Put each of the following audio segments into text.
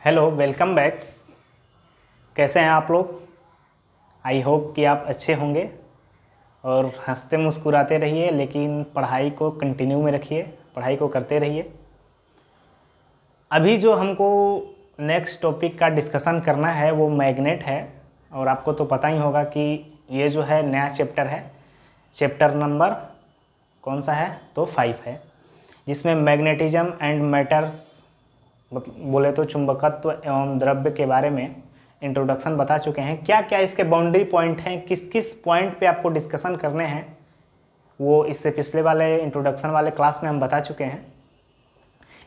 Hello, welcome back. कैसे हैं आप लोग? आई होप कि आप अच्छे होंगे और हंसते मुस्कुराते रहिए, लेकिन पढ़ाई को कंटिन्यू में रखिए, पढ़ाई को करते रहिए। अभी जो हमको नेक्स्ट टॉपिक का डिस्कशन करना है वो मैग्नेट है। और आपको तो पता ही होगा कि ये जो है नया चैप्टर है। चैप्टर नंबर कौन सा है? तो 5 है, जिसमें मैग्नेटिज्म एंड मैटर्स मतलब बोले तो चुंबकत्व एवं द्रव्य के बारे में इंट्रोडक्शन बता चुके हैं। क्या क्या इसके बाउंड्री पॉइंट हैं, किस किस पॉइंट पे आपको डिस्कशन करने हैं, वो इससे पिछले वाले इंट्रोडक्शन वाले क्लास में हम बता चुके हैं।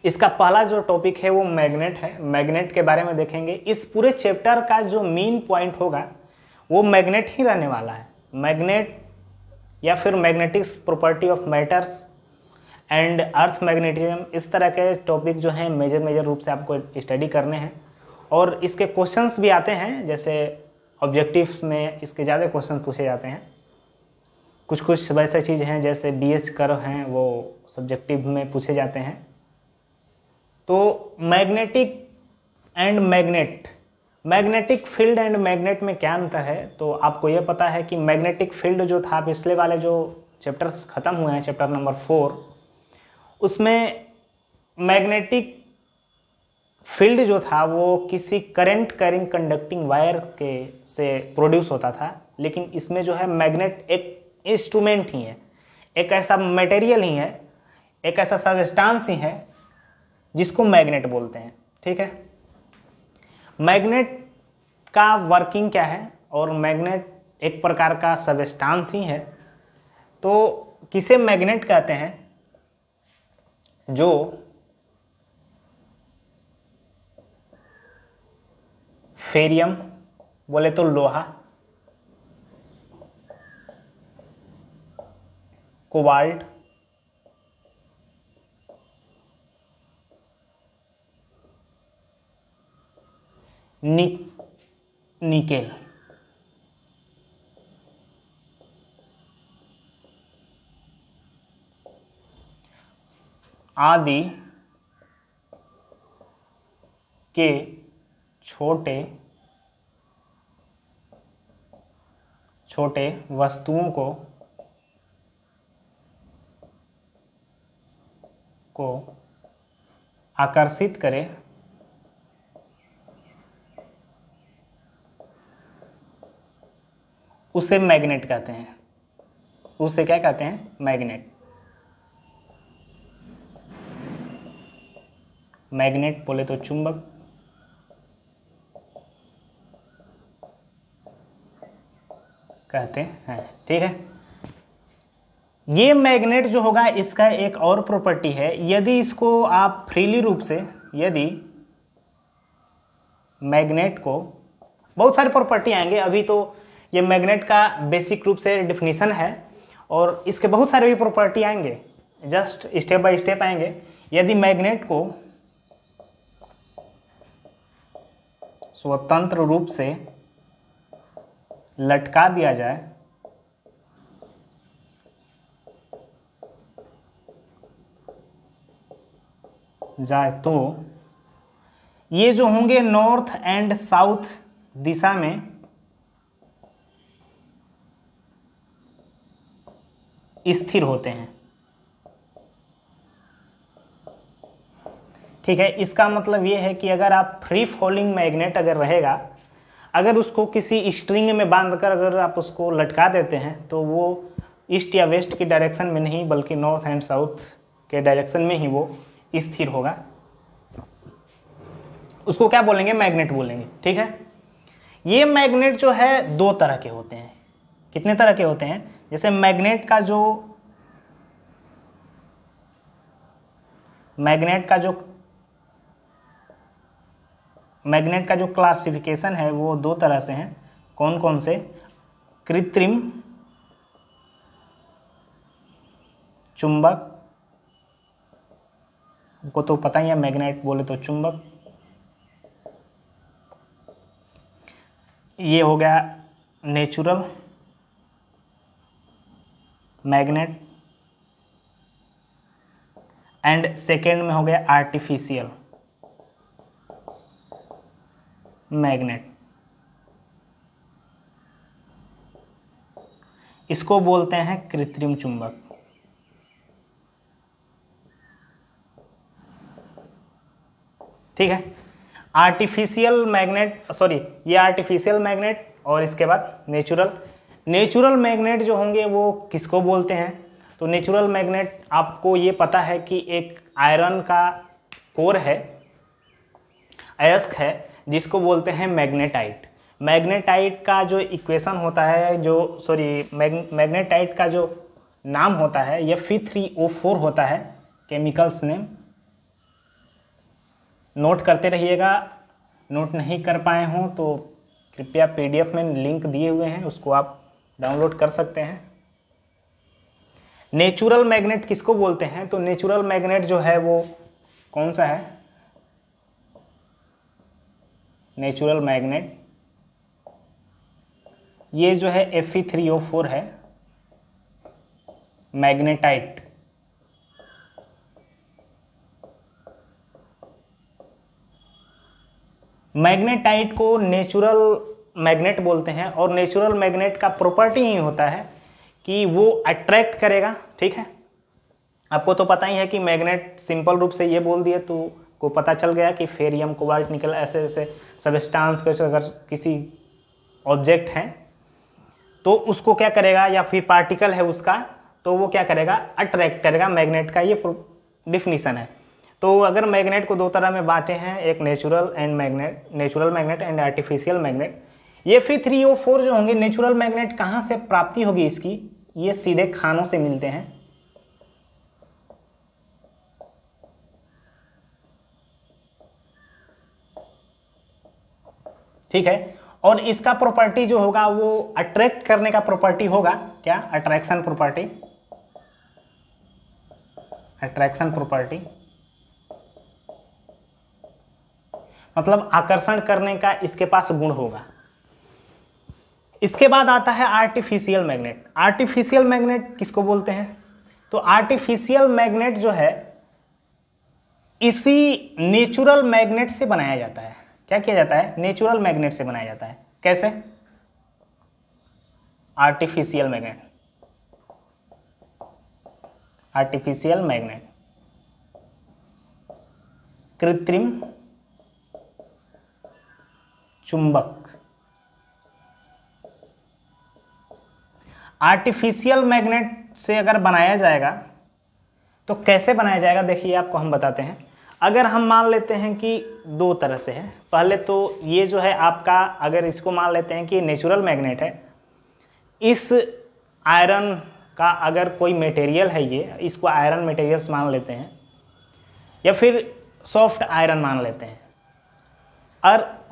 इसका पहला जो टॉपिक है वो मैग्नेट है। मैग्नेट के बारे में देखेंगे। इस पूरे चैप्टर का जो मेन पॉइंट होगा वो मैग्नेट ही रहने वाला है। मैग्नेट या फिर magnetics property of matters and earth magnetism, इस तरह के टॉपिक जो हैं मेजर रूप से आपको स्टडी करने हैं। और इसके क्वेश्चंस भी आते हैं, जैसे ऑब्जेक्टिव्स में इसके ज़्यादा क्वेश्चन पूछे जाते हैं। कुछ वैसे चीज़ हैं जैसे BH कर्व हैं, वो सब्जेक्टिव में पूछे जाते हैं। तो magnetic and magnet, magnetic field and magnet में क्या अंतर है? तो आपको यह पता है कि मैग्नेटिक फील्ड जो था, पिछले वाले जो चैप्टर्स खत्म हुए हैं, चैप्टर नंबर 4, उसमें मैग्नेटिक फील्ड जो था वो किसी करंट कैरिंग कंडक्टिंग वायर के से प्रोड्यूस होता था। लेकिन इसमें जो है मैग्नेट एक इंस्ट्रूमेंट ही है, एक ऐसा मटेरियल ही है, एक ऐसा सब्सटेंस ही है जिसको मैग्नेट बोलते हैं। ठीक है, मैग्नेट का वर्किंग क्या है? और मैग्नेट एक प्रकार का सब्सटेंस ही है। तो किसे मैग्नेट कहते हैं? जो फेरियम बोले तो लोहा, कोबाल्ट, निकेल आदि के छोटे छोटे वस्तुओं को आकर्षित करे, उसे मैग्नेट कहते हैं। उसे क्या कहते हैं? मैग्नेट। मैग्नेट बोले तो चुंबक, कहते हैं। ठीक है, ये मैग्नेट जो होगा इसका एक और प्रॉपर्टी है। यदि इसको आप फ्रीली रूप से, यदि मैग्नेट को, बहुत सारी प्रॉपर्टी आएंगे, अभी तो ये मैग्नेट का बेसिक रूप से डिफिनीशन है और इसके बहुत सारे भी प्रॉपर्टी आएंगे, जस्ट स्टेप बाय स्टेप आएंगे। यदि मैग्नेट को स्वतंत्र रूप से लटका दिया जाए तो ये जो होंगे नॉर्थ एंड साउथ दिशा में स्थिर होते हैं। ठीक है, इसका मतलब ये है कि अगर आप फ्री फॉलिंग मैग्नेट अगर रहेगा, अगर उसको किसी स्ट्रिंग में बांधकर अगर आप उसको लटका देते हैं तो वो ईस्ट या वेस्ट की डायरेक्शन में नहीं बल्कि नॉर्थ एंड साउथ के डायरेक्शन में ही वो स्थिर होगा। उसको क्या बोलेंगे? मैग्नेट बोलेंगे। ठीक है, ये मैग्नेट जो है दो तरह के होते हैं। कितने तरह के होते हैं? जैसे मैग्नेट का जो क्लासिफिकेशन है वो दो तरह से हैं। कौन कौन से? कृत्रिम चुंबक, को तो पता ही है, मैग्नेट बोले तो चुंबक। ये हो गया नेचुरल मैग्नेट, एंड सेकेंड में हो गया आर्टिफिशियल मैग्नेट, इसको बोलते हैं कृत्रिम चुंबक। ठीक है। आर्टिफिशियल मैग्नेट, सॉरी ये आर्टिफिशियल मैग्नेट और इसके बाद नेचुरल मैग्नेट जो होंगे वो किसको बोलते हैं? तो नेचुरल मैग्नेट आपको ये पता है कि एक आयरन का कोर है, अयस्क है, जिसको बोलते हैं मैग्नेटाइट। मैग्नेटाइट का जो इक्वेशन होता है, जो सॉरी मैग्नेटाइट का जो नाम होता है ये Fe3O4 होता है, केमिकल्स नेम। नोट करते रहिएगा, नोट नहीं कर पाए हों तो कृपया PDF में लिंक दिए हुए हैं, उसको आप डाउनलोड कर सकते हैं। नेचुरल मैग्नेट किसको बोलते हैं? तो नेचुरल मैग्नेट जो है वो कौन सा है? नेचुरल मैग्नेट ये जो है Fe3O4 है, मैग्नेटाइट। मैग्नेटाइट को नेचुरल मैग्नेट बोलते हैं और नेचुरल मैग्नेट का प्रॉपर्टी ही होता है कि वो अट्रैक्ट करेगा। ठीक है, आपको तो पता ही है कि मैग्नेट सिंपल रूप से ये बोल दिए तो को पता चल गया कि फेरियम, कोबाल्ट, निकल ऐसे ऐसे सबस्टांस के अगर किसी ऑब्जेक्ट हैं तो उसको क्या करेगा, या फिर पार्टिकल है उसका, तो वो क्या करेगा, अट्रैक्ट करेगा। मैग्नेट का ये डिफिनीशन है। तो अगर मैग्नेट को दो तरह में बांटे हैं, एक natural magnet and artificial magnet. ये Fe3O4 जो होंगे नेचुरल मैग्नेट कहाँ से प्राप्ति होगी इसकी? ये सीधे खानों से मिलते हैं। ठीक है, और इसका प्रॉपर्टी जो होगा वो अट्रैक्ट करने का प्रॉपर्टी होगा। क्या? Attraction property. अट्रैक्शन प्रॉपर्टी मतलब आकर्षण करने का इसके पास गुण होगा। इसके बाद आता है आर्टिफिशियल मैग्नेट। आर्टिफिशियल मैग्नेट किसको बोलते हैं? तो आर्टिफिशियल मैग्नेट जो है इसी नेचुरल मैग्नेट से बनाया जाता है। क्या किया जाता है? नेचुरल मैग्नेट से बनाया जाता है। कैसे? आर्टिफिशियल मैग्नेट, आर्टिफिशियल मैग्नेट, कृत्रिम चुंबक। आर्टिफिशियल मैग्नेट से अगर बनाया जाएगा तो कैसे बनाया जाएगा, देखिए आपको हम बताते हैं। अगर हम मान लेते हैं कि दो तरह से है। पहले तो ये जो है आपका, अगर इसको मान लेते हैं कि नेचुरल मैग्नेट है, इस आयरन का अगर कोई मटेरियल है, ये इसको आयरन मटेरियल्स मान लेते हैं या फिर सॉफ्ट आयरन मान लेते हैं,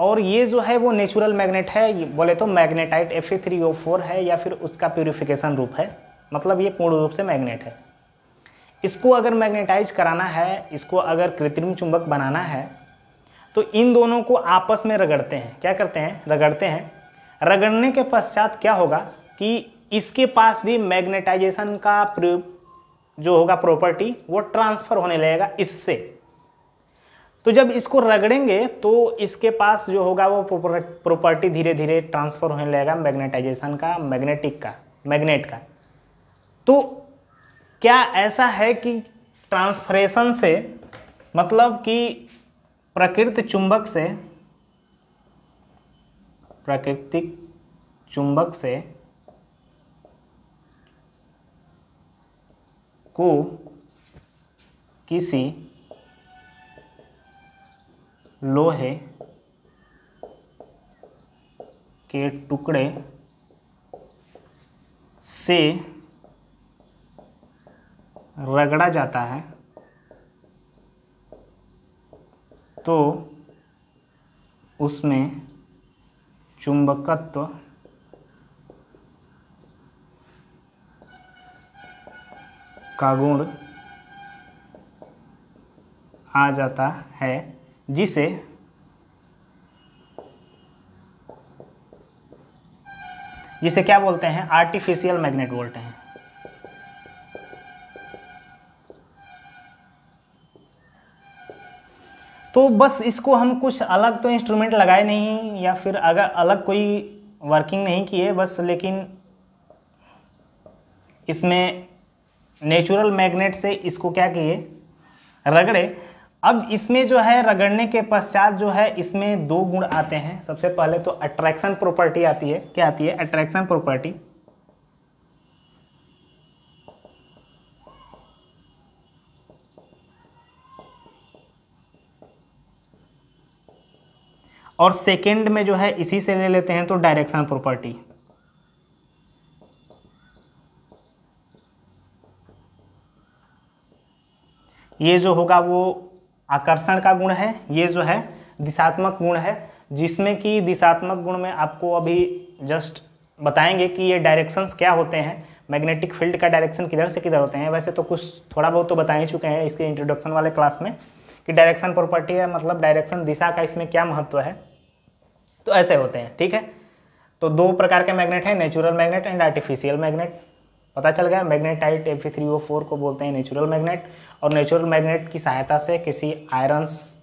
और ये जो है वो नेचुरल मैग्नेट है, बोले तो मैग्नेटाइट Fe3O4 है या फिर उसका प्यूरिफिकेशन रूप है, मतलब ये पूर्ण रूप से मैग्नेट है। इसको अगर मैग्नेटाइज कराना है, इसको अगर कृत्रिम चुंबक बनाना है, तो इन दोनों को आपस में रगड़ते हैं। क्या करते हैं? रगड़ते हैं। रगड़ने के पश्चात क्या होगा कि इसके पास भी मैग्नेटाइजेशन का जो होगा प्रॉपर्टी वो ट्रांसफर होने लगेगा इससे। तो जब इसको रगड़ेंगे तो इसके पास जो होगा वो प्रॉपर्टी धीरे धीरे ट्रांसफर होने लगेगा मैग्नेटाइजेशन का, मैग्नेट का। तो क्या ऐसा है कि ट्रांसफरेशन से मतलब कि प्राकृतिक चुंबक से को किसी लोहे के टुकड़े से रगड़ा जाता है तो उसमें चुंबकत्व का गुण आ जाता है, जिसे क्या बोलते हैं? आर्टिफिशियल मैग्नेट बोलते हैं। तो बस इसको हम कुछ अलग तो इंस्ट्रूमेंट लगाए नहीं या फिर अगर अलग कोई वर्किंग नहीं किए बस, लेकिन इसमें नेचुरल मैग्नेट से इसको क्या किए, रगड़े। अब इसमें जो है रगड़ने के पश्चात जो है इसमें दो गुण आते हैं। सबसे पहले तो अट्रैक्शन प्रॉपर्टी आती है। क्या आती है? Attraction property. और सेकंड में जो है इसी से ले लेते हैं तो डायरेक्शन प्रॉपर्टी। ये जो होगा वो आकर्षण का गुण है, ये जो है दिशात्मक गुण है, जिसमें कि दिशात्मक गुण में आपको अभी जस्ट बताएंगे कि ये डायरेक्शंस क्या होते हैं, मैग्नेटिक फील्ड का डायरेक्शन किधर से किधर होते हैं। वैसे तो कुछ थोड़ा बहुत तो बता ही चुके हैं इसके इंट्रोडक्शन वाले क्लास में कि डायरेक्शन प्रॉपर्टी है मतलब डायरेक्शन, दिशा का इसमें क्या महत्व है। तो ऐसे होते हैं, ठीक है। तो दो प्रकार के मैग्नेट हैं, natural magnet and artificial magnet. पता चल गया। मैग्नेटाइट Fe3O4 को बोलते हैं नेचुरल मैग्नेट, और नेचुरल मैग्नेट की सहायता से किसी आयरन्स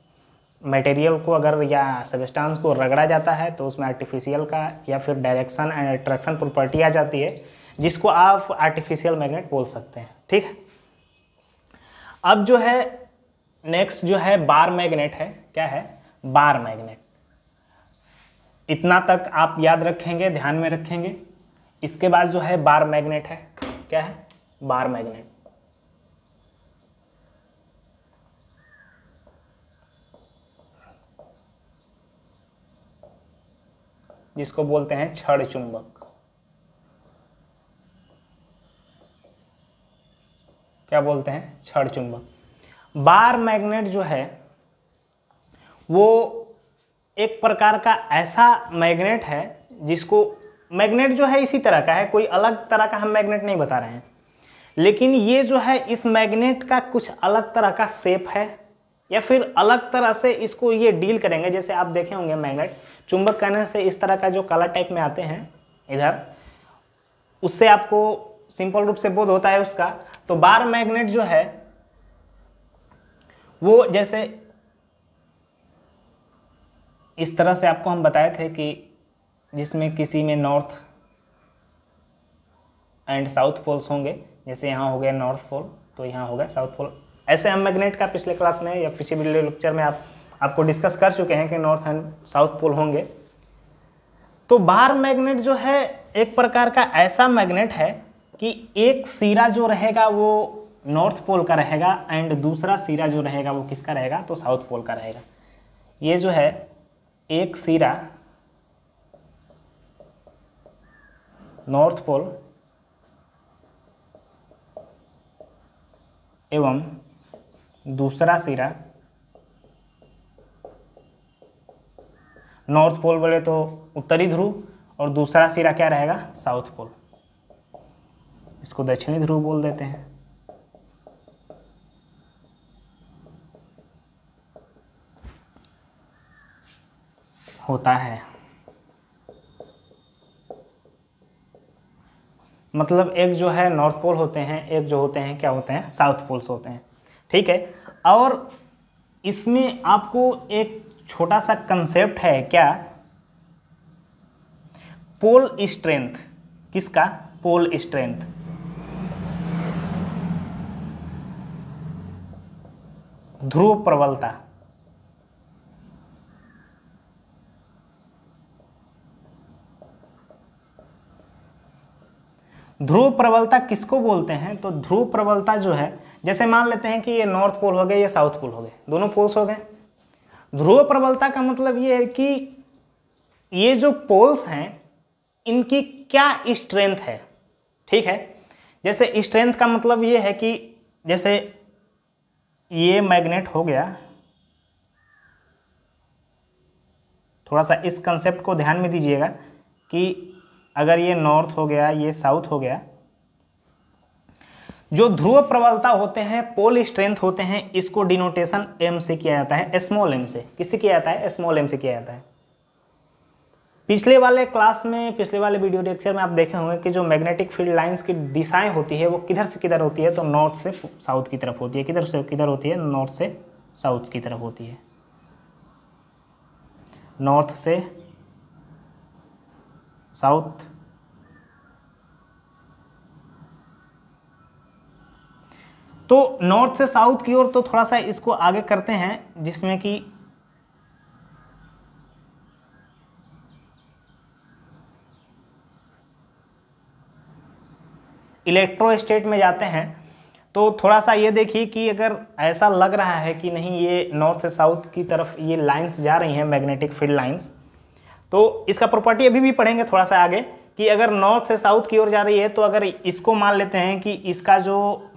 मटेरियल को अगर या सब्सटेंस को रगड़ा जाता है तो उसमें आर्टिफिशियल का या फिर डायरेक्शन एंड अट्रैक्शन प्रॉपर्टी आ जाती है, जिसको आप आर्टिफिशियल मैग्नेट बोल सकते हैं, ठीक है। अब जो है नेक्स्ट जो है बार मैग्नेट है। क्या है? Bar magnet. इतना तक आप याद रखेंगे, ध्यान में रखेंगे। इसके बाद जो है बार मैग्नेट है। क्या है? Bar magnet. जिसको बोलते हैं छड़ चुंबक। क्या बोलते हैं? छड़ चुंबक। बार मैग्नेट जो है वो एक प्रकार का ऐसा मैग्नेट है जिसको, मैग्नेट जो है इसी तरह का है, कोई अलग तरह का हम मैग्नेट नहीं बता रहे हैं, लेकिन ये जो है इस मैग्नेट का कुछ अलग तरह का शेप है या फिर अलग तरह से इसको ये डील करेंगे। जैसे आप देखे होंगे मैग्नेट चुंबक कहने से इस तरह का जो काला टाइप में आते हैं इधर, उससे आपको सिंपल रूप से बोध होता है उसका। तो बार मैग्नेट जो है वो जैसे इस तरह से आपको हम बताए थे कि जिसमें किसी में नॉर्थ एंड साउथ पोल्स होंगे, जैसे यहाँ हो गया नॉर्थ पोल तो यहाँ होगा साउथ पोल। ऐसे हम मैग्नेट का पिछले क्लास में या पिछले वीडियो लेक्चर में आपको डिस्कस कर चुके हैं कि नॉर्थ एंड साउथ पोल होंगे। तो बार मैग्नेट जो है एक प्रकार का ऐसा मैग्नेट है कि एक सिरा जो रहेगा वो नॉर्थ पोल का रहेगा एंड दूसरा सिरा जो रहेगा वो किसका रहेगा? तो साउथ पोल का रहेगा। ये जो है एक सिरा नॉर्थ पोल एवं दूसरा सिरा, नॉर्थ पोल बोले तो उत्तरी ध्रुव और दूसरा सिरा क्या रहेगा? South pole. इसको दक्षिणी ध्रुव बोल देते हैं। होता है मतलब एक जो है नॉर्थ पोल होते हैं, एक जो होते हैं क्या होते हैं? साउथ पोल्स होते हैं, ठीक है। और इसमें आपको एक छोटा सा कंसेप्ट है, क्या? Pole strength. किसका? Pole strength. ध्रुव प्रबलता। ध्रुव प्रबलता किसको बोलते हैं? तो ध्रुव प्रबलता जो है, जैसे मान लेते हैं कि ये नॉर्थ पोल हो गए, ये साउथ पोल हो गए, दोनों पोल्स हो गए। ध्रुव प्रबलता का मतलब ये है कि ये जो पोल्स हैं इनकी क्या स्ट्रेंथ है, ठीक है। जैसे स्ट्रेंथ का मतलब ये है कि जैसे ये मैग्नेट हो गया, थोड़ा सा इस कंसेप्ट को ध्यान में दीजिएगा कि अगर ये नॉर्थ हो गया, ये साउथ हो गया, जो ध्रुव प्रबलता होते हैं, पोल स्ट्रेंथ होते हैं, इसको डिनोटेशन एम से किया जाता है, स्मॉल एम से। किससे किया जाता है? स्मॉल एम से किया जाता है। पिछले वाले क्लास में, पिछले वाले वीडियो लेक्चर में आप देखे होंगे कि जो मैग्नेटिक फील्ड लाइंस की दिशाएं होती है वो किधर से किधर होती है? तो नॉर्थ से साउथ की तरफ होती है। किधर से किधर होती है? नॉर्थ से साउथ की तरफ होती है। नॉर्थ से साउथ, तो नॉर्थ से साउथ की ओर तो थोड़ा सा इसको आगे करते हैं, जिसमें कि इलेक्ट्रोस्टैट में जाते हैं। तो थोड़ा सा ये देखिए कि अगर ऐसा लग रहा है कि नहीं ये नॉर्थ से साउथ की तरफ ये लाइंस जा रही हैं, मैग्नेटिक फील्ड लाइंस, तो इसका प्रॉपर्टी अभी भी पढ़ेंगे थोड़ा सा आगे कि अगर नॉर्थ से साउथ की ओर जा रही है तो अगर इसको मान लेते हैं कि इसका जो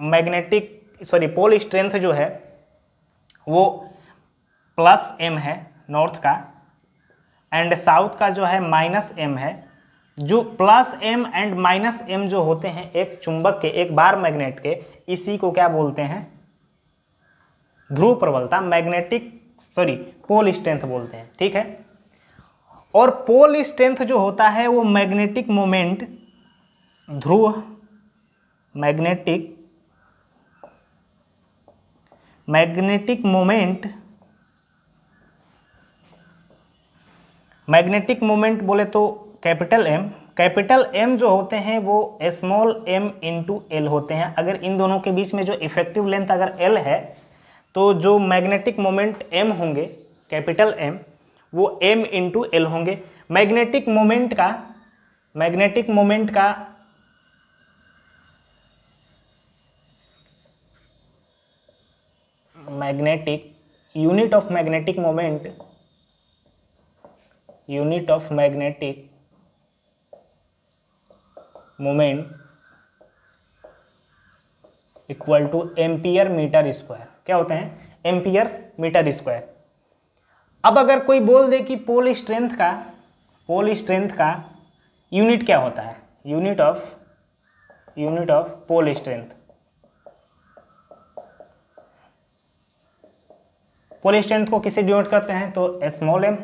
पोल स्ट्रेंथ जो है वो +m है नॉर्थ का, एंड साउथ का जो है -m है। जो +m एंड -m जो होते हैं एक चुंबक के, एक बार मैग्नेट के, इसी को क्या बोलते हैं? ध्रुव प्रबलता, पोल स्ट्रेंथ बोलते हैं। ठीक है, और पोल स्ट्रेंथ जो होता है वो मैग्नेटिक मोमेंट, ध्रुव मैग्नेटिक मोमेंट बोले तो कैपिटल M जो होते हैं वो स्मॉल m इंटू L होते हैं। अगर इन दोनों के बीच में जो इफेक्टिव लेंथ अगर L है तो जो मैग्नेटिक मोमेंट M होंगे, कैपिटल M, वो m इंटू L होंगे। Magnetic unit of magnetic moment equal to ampere metre square. क्या होते हैं? Ampere metre square. अब अगर कोई बोल दे कि पोल स्ट्रेंथ का यूनिट क्या होता है? Unit of pole strength. Pole strength को किससे डिनोट करते हैं? तो स्मॉल m।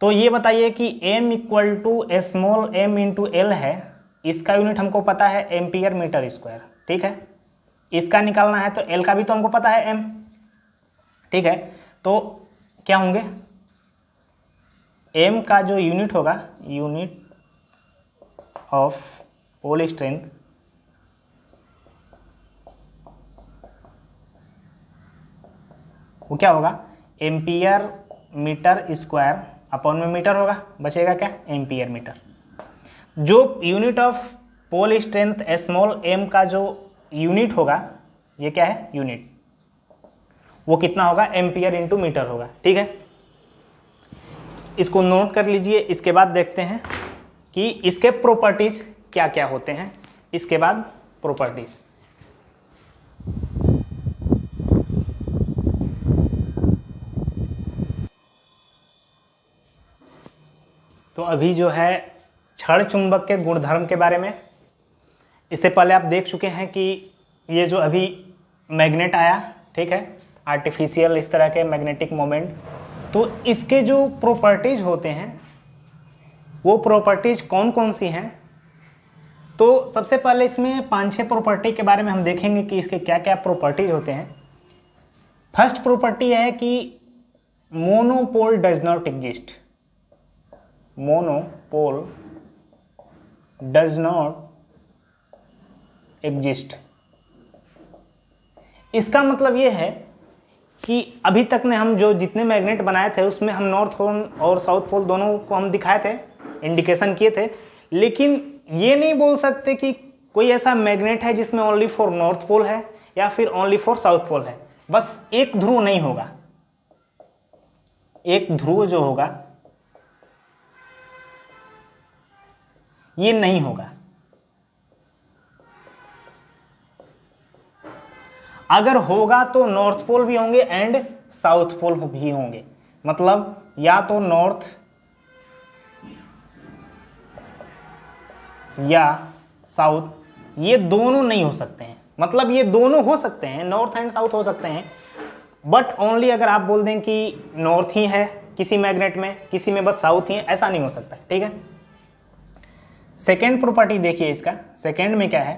तो ये बताइए कि m equal to small m into L है, इसका यूनिट हमको पता है एम्पियर मीटर स्क्वायर। ठीक है, इसका निकालना है तो L का भी तो हमको पता है m। ठीक है, तो क्या होंगे? m का जो यूनिट होगा, यूनिट ऑफ पोल स्ट्रेंथ, वो क्या होगा? एम्पियर मीटर स्क्वायर अपॉन में मीटर होगा, बचेगा क्या? Ampere metre. जो unit of pole strength small m का जो यूनिट होगा, ये क्या है? यूनिट, वो कितना होगा? एम्पियर इंटू मीटर होगा। ठीक है, इसको नोट कर लीजिए। इसके बाद देखते हैं कि इसके प्रॉपर्टीज क्या क्या होते हैं। इसके बाद प्रॉपर्टीज, तो अभी जो है क्षण चुंबक के गुणधर्म के बारे में, इससे पहले आप देख चुके हैं कि ये जो अभी मैग्नेट आया, ठीक है, आर्टिफिशियल इस तरह के मैग्नेटिक मोमेंट, तो इसके जो प्रॉपर्टीज होते हैं वो प्रॉपर्टीज कौन कौन सी हैं? तो सबसे पहले इसमें 5-6 प्रॉपर्टी के बारे में हम देखेंगे कि इसके क्या क्या प्रॉपर्टीज होते हैं। फर्स्ट प्रॉपर्टी है कि monopole does not exist. Monopole does not exist. इसका मतलब यह है कि अभी तक ने हम जो जितने मैग्नेट बनाए थे उसमें हम नॉर्थ पोल और साउथ पोल दोनों को हम दिखाए थे, इंडिकेशन किए थे, लेकिन ये नहीं बोल सकते कि कोई ऐसा मैग्नेट है जिसमें ओनली फॉर नॉर्थ पोल है या फिर ओनली फॉर साउथ पोल है। बस एक ध्रुव नहीं होगा, एक ध्रुव जो होगा ये नहीं होगा। अगर होगा तो नॉर्थ पोल भी होंगे एंड साउथ पोल भी होंगे। मतलब या तो नॉर्थ या साउथ, ये दोनों नहीं हो सकते हैं। मतलब ये दोनों हो सकते हैं, नॉर्थ एंड साउथ हो सकते हैं, बट ओनली अगर आप बोल दें कि नॉर्थ ही है किसी मैग्नेट में, किसी में बस साउथ ही है, ऐसा नहीं हो सकता। ठीक है, सेकेंड प्रॉपर्टी देखिए इसका। सेकेंड में क्या है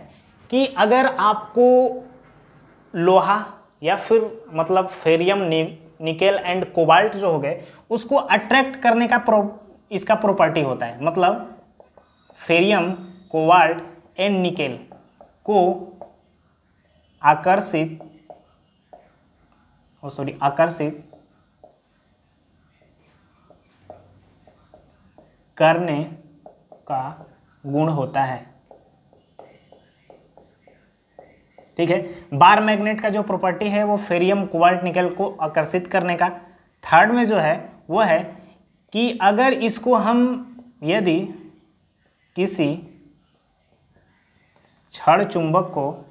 कि अगर आपको लोहा या फिर मतलब फेरियम निकेल एंड कोबाल्ट जो हो गए उसको अट्रैक्ट करने का इसका प्रॉपर्टी होता है। मतलब फेरियम, कोबाल्ट एंड निकेल को आकर्षित करने का गुण होता है। ठीक है, बार मैग्नेट का जो प्रॉपर्टी है वो फेरियम, कोबाल्ट, निकेल को आकर्षित करने का। थर्ड में जो है वो है कि अगर इसको हम यदि किसी छड़ चुंबक को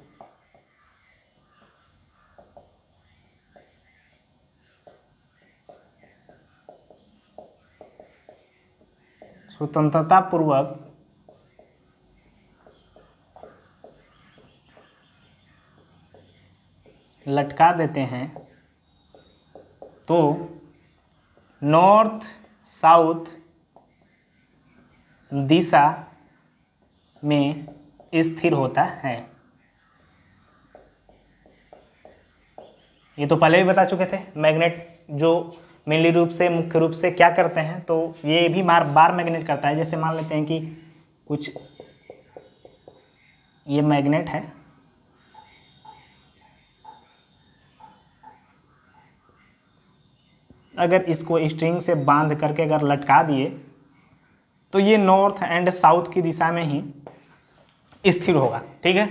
स्वतंत्रता पूर्वक लटका देते हैं तो नॉर्थ साउथ दिशा में स्थिर होता है। ये तो पहले भी बता चुके थे। मैग्नेट जो मेनली रूप से, मुख्य रूप से क्या करते हैं, तो ये भी बार मैग्नेट करता है। जैसे मान लेते हैं कि कुछ ये मैग्नेट है, अगर इसको स्ट्रिंग से बांध करके अगर लटका दिए तो ये नॉर्थ एंड साउथ की दिशा में ही स्थिर होगा। ठीक है,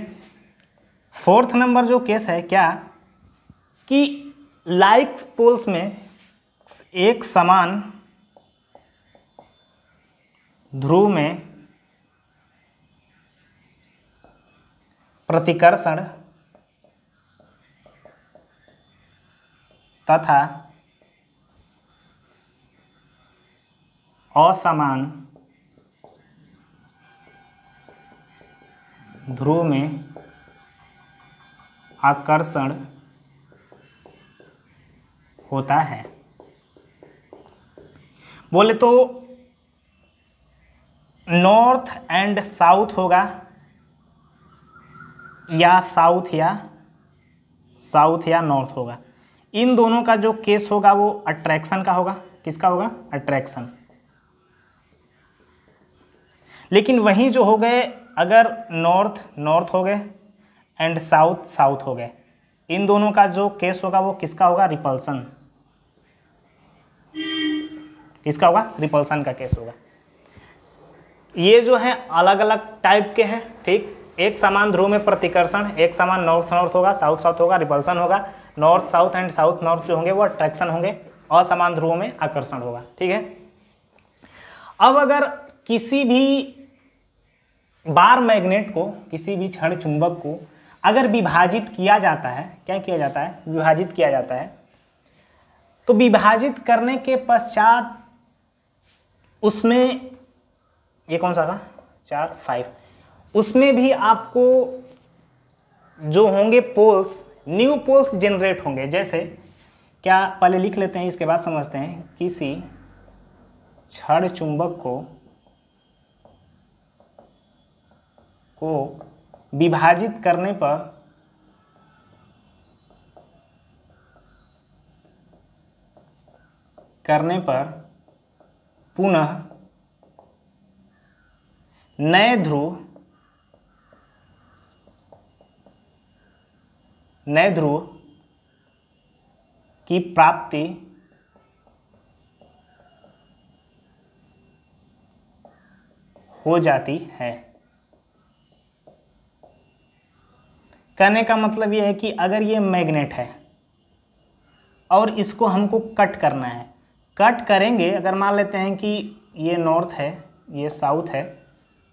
फोर्थ नंबर जो केस है क्या कि लाइक पोल्स में एक समान ध्रुव में प्रतिकर्षण तथा असमान ध्रुव में आकर्षण होता है। बोले तो नॉर्थ एंड साउथ होगा या साउथ या नॉर्थ होगा। इन दोनों का जो केस होगा वो अट्रैक्शन का होगा। किसका होगा? अट्रैक्शन। लेकिन वहीं जो हो गए, अगर नॉर्थ हो गए एंड साउथ हो गए, इन दोनों का जो केस होगा वो किसका होगा? रिपल्सन। किसका होगा? रिपल्सन का केस होगा। ये जो है अलग अलग टाइप के हैं। ठीक, एक समान ध्रुव में प्रतिकर्षण, एक समान नॉर्थ होगा, साउथ होगा, रिपल्सन होगा। North south and south north जो होंगे वो अट्रैक्शन होंगे, असमान ध्रुवों में आकर्षण होगा। ठीक है, अब अगर किसी भी बार मैग्नेट को, किसी भी क्षण चुंबक को अगर विभाजित किया जाता है, क्या किया जाता है? विभाजित किया जाता है। तो विभाजित करने के पश्चात उसमें ये कौन सा था? 4, 5, उसमें भी आपको जो होंगे पोल्स, न्यू पोल्स जनरेट होंगे। जैसे क्या, पहले लिख लेते हैं, इसके बाद समझते हैं। किसी क्षण चुंबक को विभाजित करने पर पुनः नए ध्रुव की प्राप्ति हो जाती है। कहने का मतलब यह है कि अगर ये मैग्नेट है और इसको हमको कट करना है, कट करेंगे, अगर मान लेते हैं कि ये नॉर्थ है, ये साउथ है,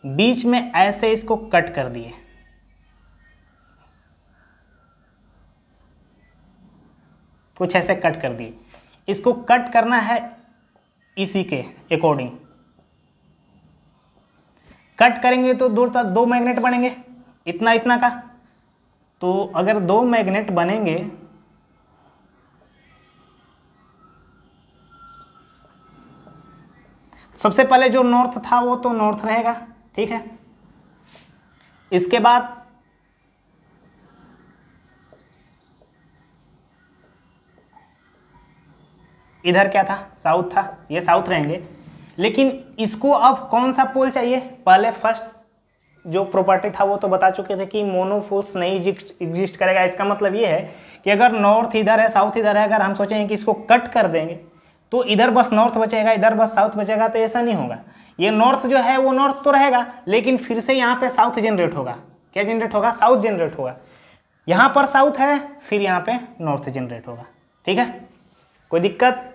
बीच में ऐसे इसको कट कर दिए, कुछ ऐसे कट कर दिए, इसको कट करना है इसी के अकॉर्डिंग। कट करेंगे तो दूर तक 2 मैग्नेट बनेंगे, इतना इतना का। तो अगर 2 मैग्नेट बनेंगे सबसे पहले जो नॉर्थ था वो तो नॉर्थ रहेगा। ठीक है, इसके बाद इधर क्या था, साउथ था, ये साउथ रहेंगे। लेकिन इसको अब कौन सा पोल चाहिए, पहले फर्स्ट जो प्रॉपर्टी था वो तो बता चुके थे कि मोनोपोल्स नहीं एग्जिस्ट करेगा। इसका मतलब ये है कि अगर नॉर्थ इधर है साउथ इधर है, अगर हम सोचेंगे कि इसको कट कर देंगे तो इधर बस नॉर्थ बचेगा इधर बस साउथ बचेगा, तो ऐसा नहीं होगा। ये नॉर्थ जो है वो नॉर्थ तो रहेगा, लेकिन फिर से यहाँ पे साउथ जनरेट होगा। क्या जनरेट होगा, साउथ जनरेट होगा। यहाँ पर साउथ है, फिर यहाँ पे नॉर्थ जनरेट होगा। ठीक है, कोई दिक्कत?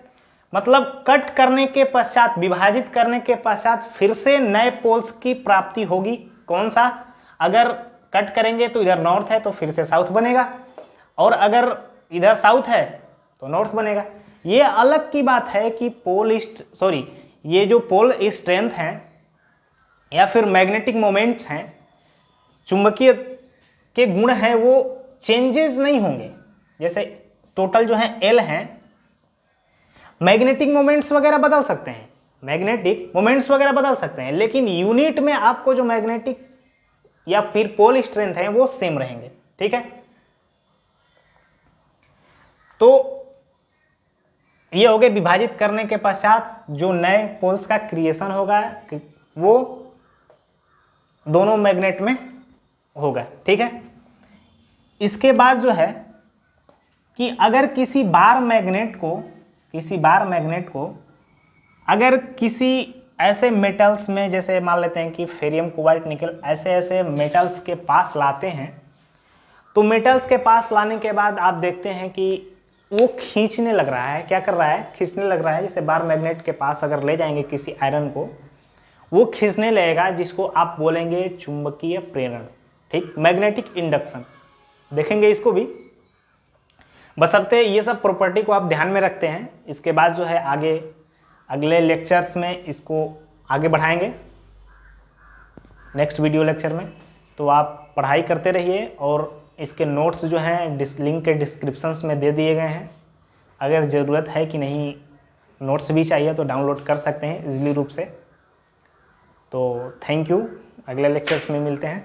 मतलब कट करने के पश्चात, विभाजित करने के पश्चात फिर से नए पोल्स की प्राप्ति होगी। कौन सा, अगर कट करेंगे तो इधर नॉर्थ है तो फिर से साउथ बनेगा, और अगर इधर साउथ है तो नॉर्थ बनेगा। ये अलग की बात है कि ये जो पोल स्ट्रेंथ हैं या फिर मैग्नेटिक मोमेंट्स हैं, चुंबकीय के गुण हैं, वो चेंजेस नहीं होंगे। जैसे टोटल जो है एल हैं, मैग्नेटिक मोमेंट्स वगैरह बदल सकते हैं, मैग्नेटिक मोमेंट्स वगैरह बदल सकते हैं, लेकिन यूनिट में आपको जो मैग्नेटिक या फिर पोल स्ट्रेंथ है वो सेम रहेंगे। ठीक है, तो ये हो गए विभाजित करने के पश्चात जो नए पोल्स का क्रिएशन होगा वो दोनों मैग्नेट में होगा। ठीक है, इसके बाद जो है कि अगर किसी बार मैग्नेट को अगर किसी ऐसे मेटल्स में, जैसे मान लेते हैं कि फेरियम कोबाल्ट निकल, ऐसे मेटल्स के पास लाते हैं, तो मेटल्स के पास लाने के बाद आप देखते हैं कि वो खींचने लग रहा है। क्या कर रहा है, खींचने लग रहा है। जैसे बार मैग्नेट के पास अगर ले जाएंगे किसी आयरन को, वो खींचने लगेगा, जिसको आप बोलेंगे चुंबकीय प्रेरण। ठीक, मैग्नेटिक इंडक्शन देखेंगे इसको भी, बशर्ते ये सब प्रॉपर्टी को आप ध्यान में रखते हैं। इसके बाद जो है आगे अगले लेक्चर्स में इसको आगे बढ़ाएंगे, नेक्स्ट वीडियो लेक्चर में। तो आप पढ़ाई करते रहिए, और इसके नोट्स जो हैं लिंक के डिस्क्रिप्शंस में दे दिए गए हैं। अगर ज़रूरत है कि नहीं नोट्स भी चाहिए तो डाउनलोड कर सकते हैं इजीली रूप से। तो थैंक यू, अगले लेक्चर्स में मिलते हैं।